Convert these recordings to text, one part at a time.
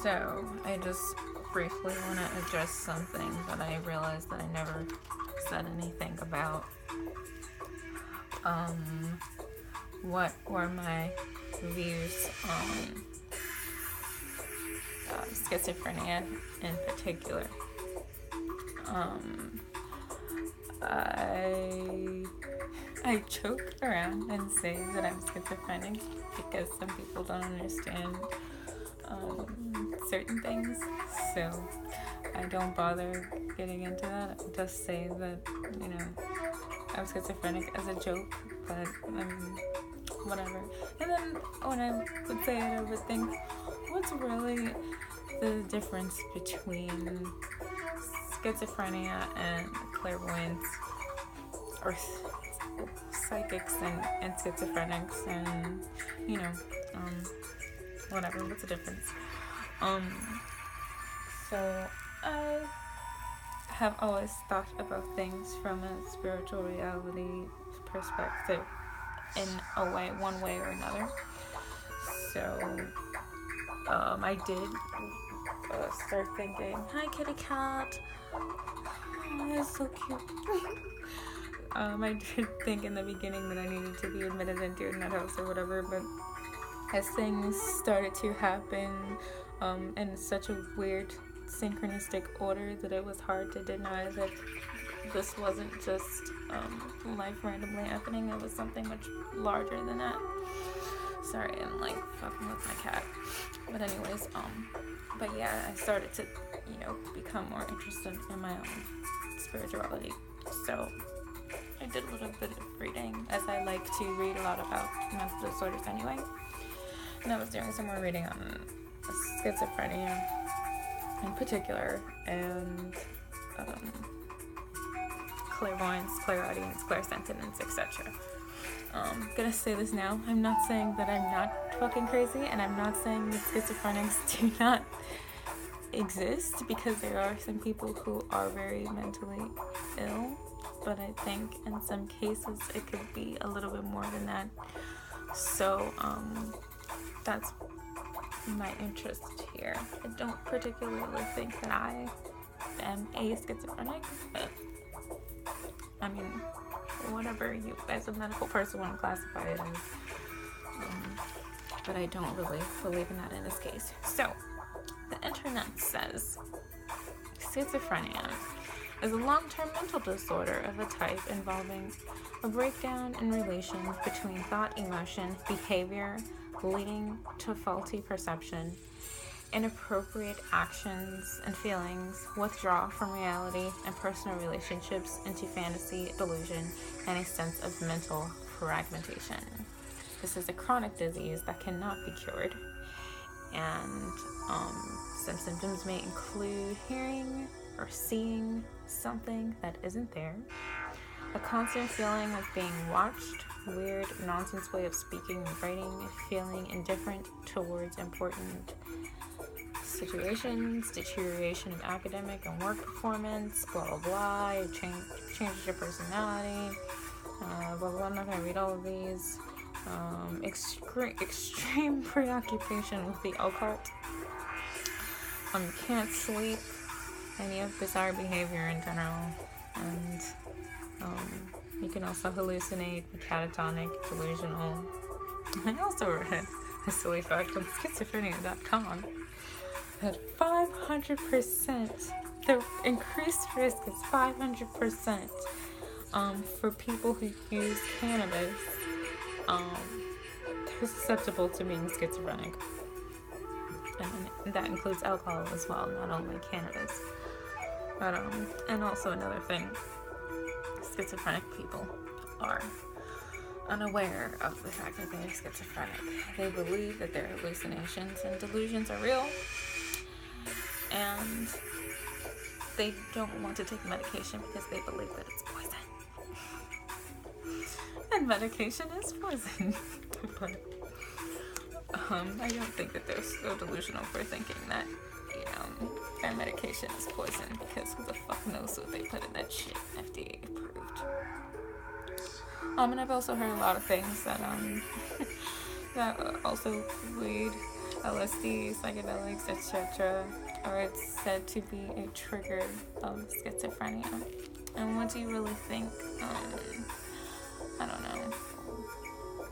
So, I just briefly want to address something that I realized that I never said anything about. What were my views on schizophrenia in particular? I joke around and say that I'm schizophrenic because some people don't understand certain things, so I don't bother getting into that. I just say that, I'm schizophrenic as a joke, but whatever. And then when I would say it, I would think, what's really the difference between schizophrenia and clairvoyance, or psychics and schizophrenics, and whatever, what's the difference? So I have always thought about things from a spiritual reality perspective in a way, one way or another. So I did start thinking, hi kitty cat, oh, that's so cute. I did think in the beginning that I needed to be admitted into a nut house or whatever, but as things started to happen in such a weird synchronistic order that it was hard to deny that this wasn't just life randomly happening, it was something much larger than that. Sorry, I'm like fucking with my cat. But anyways, but yeah, I started to, become more interested in my own spirituality. So I did a little bit of reading, as I like to read a lot about mental disorders anyway. And I was doing some more reading on schizophrenia in particular, and clairvoyance, clairaudience, clairsentience, etc. I'm gonna say this now. I'm not saying that I'm not fucking crazy, and I'm not saying that schizophrenics do not exist, because there are some people who are very mentally ill, but I think in some cases it could be a little bit more than that. So that's my interest here. I don't particularly think that I am a schizophrenic, but I mean, whatever you as a medical person want to classify it as, but I don't really believe in that in this case. So the internet says schizophrenia is a long-term mental disorder of a type involving a breakdown in relations between thought, emotion, behavior, leading to faulty perception, inappropriate actions and feelings, withdrawal from reality and personal relationships into fantasy, delusion, and a sense of mental fragmentation. This is a chronic disease that cannot be cured, and some symptoms may include hearing or seeing something that isn't there, a constant feeling of being watched, weird, nonsense way of speaking and writing, feeling indifferent towards important situations, deterioration in academic and work performance, blah blah blah, changes your personality, blah blah. I'm not going to read all of these. Extreme preoccupation with the occult. You can't sleep, and you have bizarre behavior in general, and you can also hallucinate, be catatonic, delusional. I also read a silly fact on schizophrenia.com that 500%, the increased risk is 500% for people who use cannabis. They're susceptible to being schizophrenic. And that includes alcohol as well, not only cannabis. But, and also another thing, schizophrenic people are unaware of the fact that they're schizophrenic. They believe that their hallucinations and delusions are real, and they don't want to take medication because they believe that it's poison. And medication is poison. But I don't think that they're so delusional for thinking that, their medication is poison, because who the fuck knows what they put in that shit, FDA approved. And I've also heard a lot of things that that also lead LSD, psychedelics, etc. are it's said to be a trigger of schizophrenia. And what do you really think? I don't know.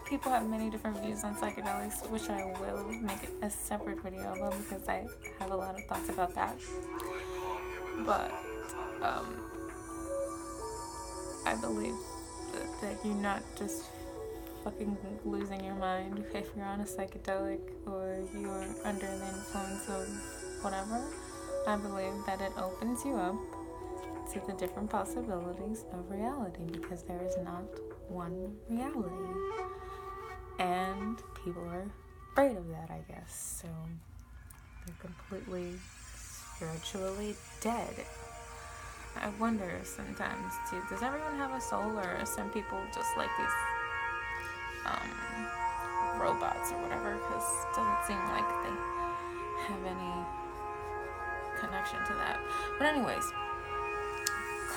People have many different views on psychedelics, which I will make a separate video about because I have a lot of thoughts about that. But I believe that you're not just fucking losing your mind if you're on a psychedelic or you're under the influence of whatever. I believe that it opens you up to the different possibilities of reality, because there is not one reality. And people are afraid of that, I guess. So they're completely spiritually dead. I wonder sometimes too, does everyone have a soul, or are some people just like these robots or whatever? Because it doesn't seem like they have any connection to that. But anyways,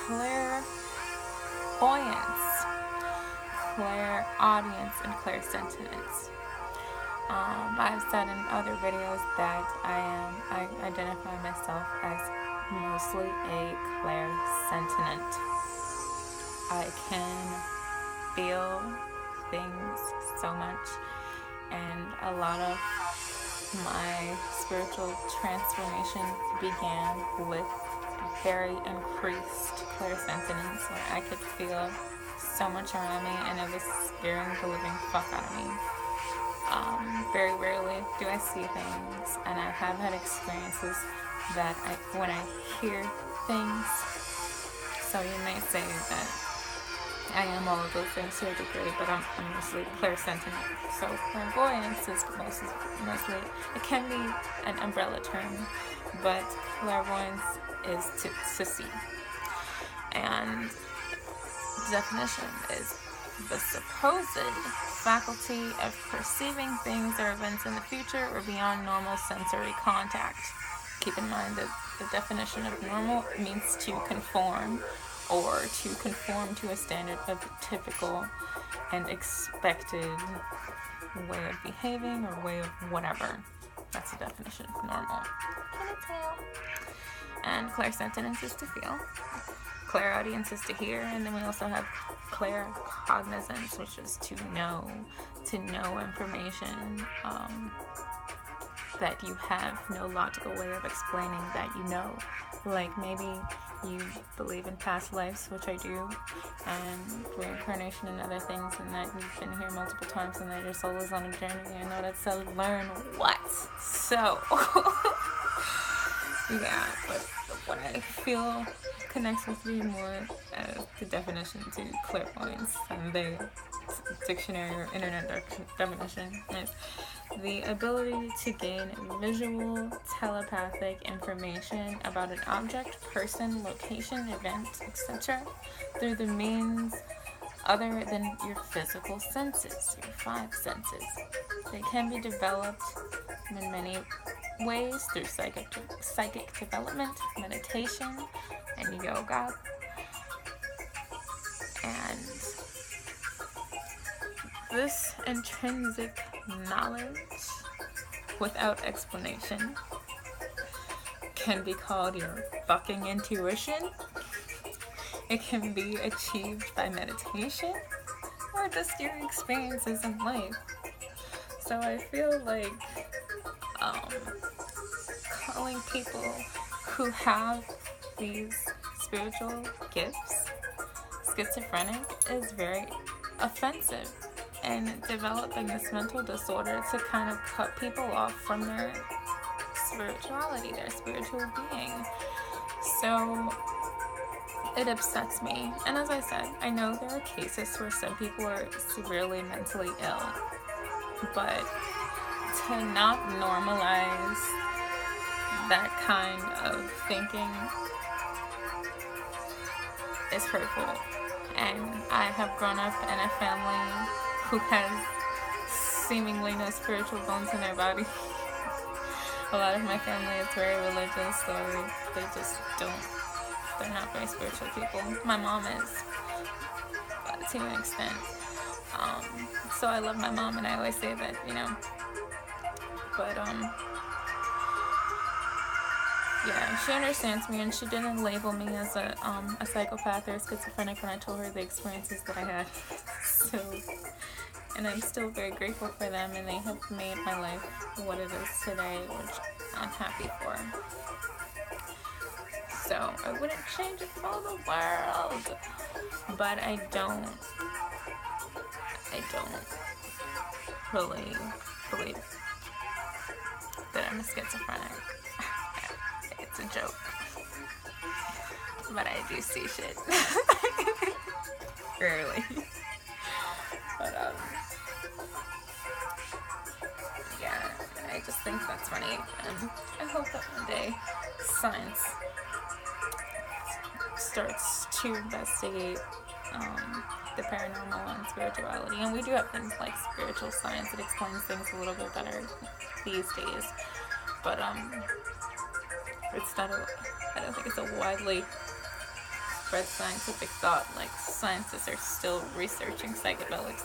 clairvoyance, clairaudience, and clairsentience. I've said in other videos that I identify myself as mostly a clairsentient. I can feel things so much, and a lot of my spiritual transformation began with very increased clairsentience, where I could feel so much around me and it was scaring the living fuck out of me. Very rarely do I see things, and I have had experiences that when I hear things, so you may say that I am all of those things to a degree, but I'm mostly clairsentient. So clairvoyance is mostly, it can be an umbrella term, but clairvoyance is to see. And the definition is the supposed faculty of perceiving things or events in the future or beyond normal sensory contact. Keep in mind that the definition of normal means to conform, or to conform to a standard of typical and expected way of behaving or way of whatever. That's the definition of normal. Can you tell? And clairsentience is to feel. Clairaudience is to hear, and then we also have claircognizance, which is to know information that you have no logical way of explaining that you know. Like maybe you believe in past lives, which I do, and reincarnation and other things, and that you've been here multiple times and that your soul is on a journey in order to learn what. So, yeah, but what I feel connects with me more as the definition to clairvoyance and the dictionary or internet definition is the ability to gain visual, telepathic information about an object, person, location, event, etc. through the means other than your physical senses, your five senses. They can be developed in many ways through psychic development, meditation, and yoga. And this intrinsic knowledge without explanation can be called your fucking intuition. It can be achieved by meditation or just your experiences in life. So I feel like calling people who have these spiritual gifts schizophrenic is very offensive, and developing this mental disorder to kind of cut people off from their spirituality, their spiritual being. So it upsets me. And as I said, I know there are cases where some people are severely mentally ill, but to not normalize that kind of thinking is hurtful. And I have grown up in a family who has seemingly no spiritual bones in their body. A lot of my family is very religious, so they just they're not very spiritual people. My mom is, to an extent. So I love my mom, and I always say that, But yeah, she understands me, and she didn't label me as a psychopath or a schizophrenic when I told her the experiences that I had. So, and I'm still very grateful for them, and they have made my life what it is today, which I'm happy for. So I wouldn't change it for the world, but I don't really believe that I'm a schizophrenic. It's a joke, but I do see shit. Rarely. But yeah, I just think that's funny, and I hope that one day science starts to investigate the paranormal and spirituality. And we do have things like spiritual science that explains things a little bit better these days. But it's not I don't think it's a widely spread scientific thought. Like, scientists are still researching psychedelics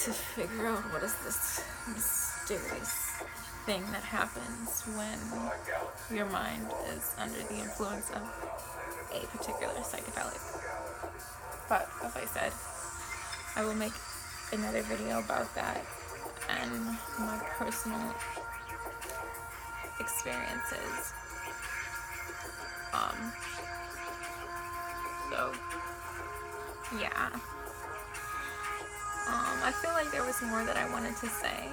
to figure out what is this mysterious thing that happens when your mind is under the influence of a particular psychedelic. But as I said, I will make another video about that and my personal experiences. So yeah. I feel like there was more that I wanted to say,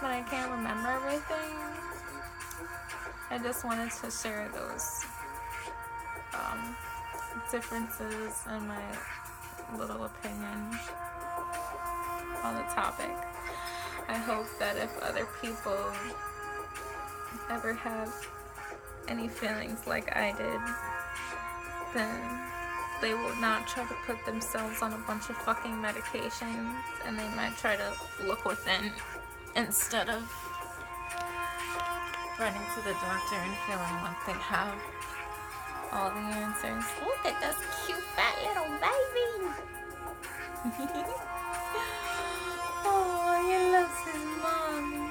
but I can't remember everything. I just wanted to share those differences and my little opinion on the topic. I hope that if other people ever have any feelings like I did, then they will not try to put themselves on a bunch of fucking medications, and they might try to look within instead of running to the doctor and feeling like they have all the answers. Look at this cute fat little baby. Oh, he loves his mommy.